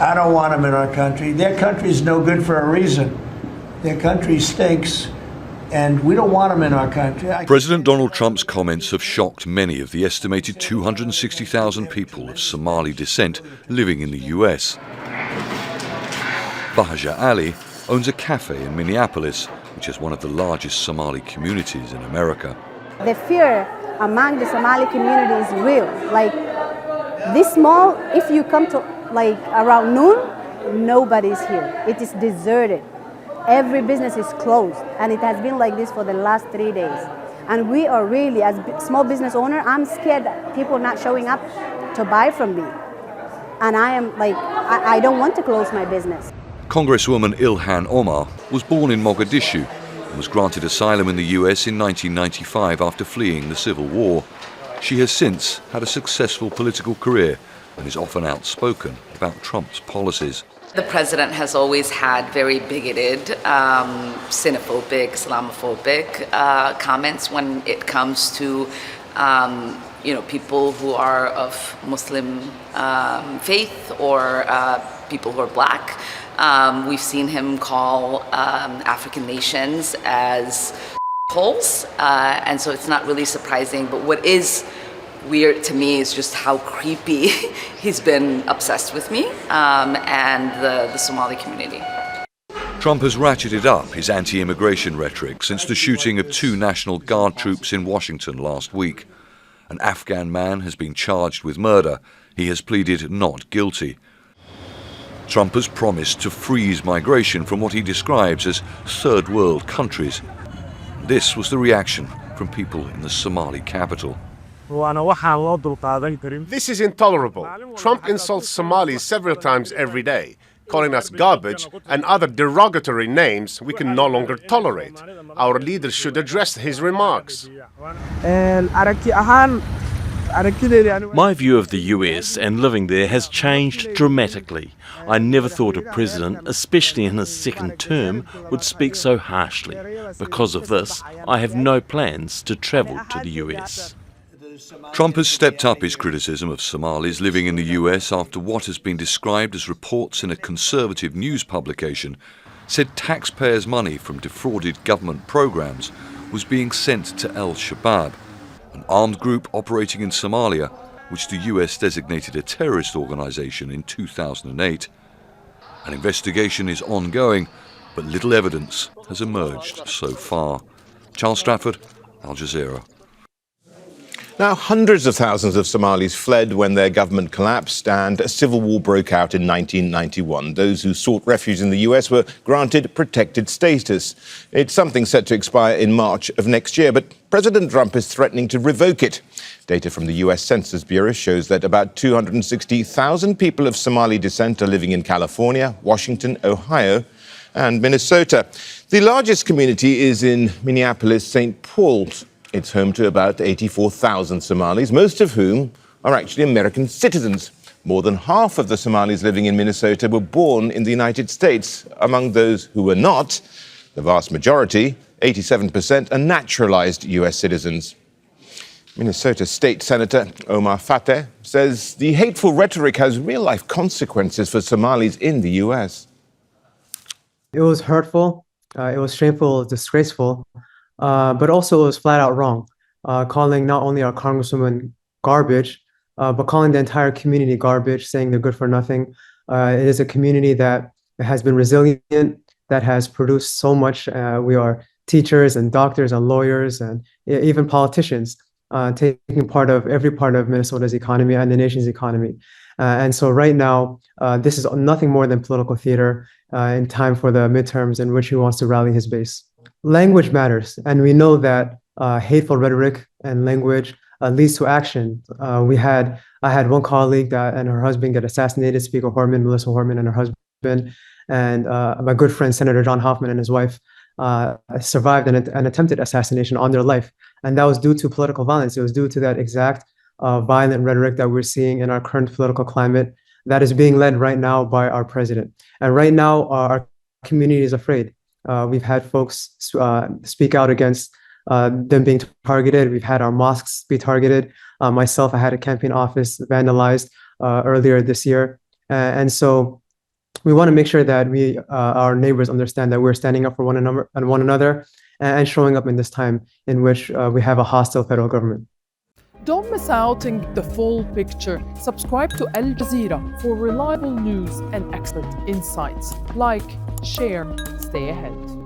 I don't want them in our country. Their country's no good for a reason. Their country stinks, and we don't want them in our country. President Donald Trump's comments have shocked many of the estimated 260,000 people of Somali descent living in the US. Bahaja Ali owns a cafe in Minneapolis, which is one of the largest Somali communities in America. The fear among the Somali community is real. Like this mall, if you come to like around noon, nobody's here. It is deserted. Every business is closed, and it has been like this for the last 3 days. And we are really, as small business owner, I'm scared that people are not showing up to buy from me. And I am like, I don't want to close my business. Congresswoman Ilhan Omar was born in Mogadishu and was granted asylum in the US in 1995 after fleeing the Civil War. She has since had a successful political career and is often outspoken about Trump's policies. The president has always had very bigoted, xenophobic, Islamophobic comments when it comes to people who are of Muslim faith or people who are black. We've seen him call African nations as holes, and so it's not really surprising. But what is weird to me is just how creepy he's been obsessed with me and the Somali community. Trump has ratcheted up his anti-immigration rhetoric since the shooting of 2 National Guard troops in Washington last week. An Afghan man has been charged with murder. He has pleaded not guilty. Trump has promised to freeze migration from what he describes as third world countries. This was the reaction from people in the Somali capital. This is intolerable. Trump insults Somalis several times every day, calling us garbage and other derogatory names we can no longer tolerate. Our leaders should address his remarks. My view of the US and living there has changed dramatically. I never thought a president, especially in his second term, would speak so harshly. Because of this, I have no plans to travel to the US. Trump has stepped up his criticism of Somalis living in the US after what has been described as reports in a conservative news publication said taxpayers' money from defrauded government programs was being sent to Al-Shabaab, an armed group operating in Somalia, which the US designated a terrorist organization in 2008. An investigation is ongoing, but little evidence has emerged so far. Charles Stratford, Al Jazeera. Now, hundreds of thousands of Somalis fled when their government collapsed and a civil war broke out in 1991. Those who sought refuge in the US were granted protected status. It's something set to expire in March of next year, but President Trump is threatening to revoke it. Data from the US Census Bureau shows that about 260,000 people of Somali descent are living in California, Washington, Ohio, and Minnesota. The largest community is in Minneapolis, St. Paul's. It's home to about 84,000 Somalis, most of whom are actually American citizens. More than half of the Somalis living in Minnesota were born in the United States. Among those who were not, the vast majority, 87%, are naturalized US citizens. Minnesota State Senator Omar Fateh says the hateful rhetoric has real-life consequences for Somalis in the US. It was hurtful, it was shameful, it was disgraceful. But also it was flat out wrong, calling not only our congresswoman garbage, but calling the entire community garbage, saying they're good for nothing. It is a community that has been resilient, that has produced so much. We are teachers and doctors and lawyers and even politicians taking part of every part of Minnesota's economy and the nation's economy. And so right now, this is nothing more than political theater in time for the midterms in which he wants to rally his base. Language matters, and we know that hateful rhetoric and language leads to action. I had one colleague and her husband get assassinated, Speaker Horman, Melissa Horman and her husband, and my good friend Senator John Hoffman and his wife survived an attempted assassination on their life. And that was due to political violence. It was due to that exact violent rhetoric that we're seeing in our current political climate that is being led right now by our president. And right now, our community is afraid. We've had folks speak out against them being targeted. We've had our mosques be targeted. Myself, I had a campaign office vandalized earlier this year. And so we want to make sure that our neighbors understand that we're standing up for one another and showing up in this time in which we have a hostile federal government. Don't miss out on the full picture. Subscribe to Al Jazeera for reliable news and expert insights. Like, share, stay ahead.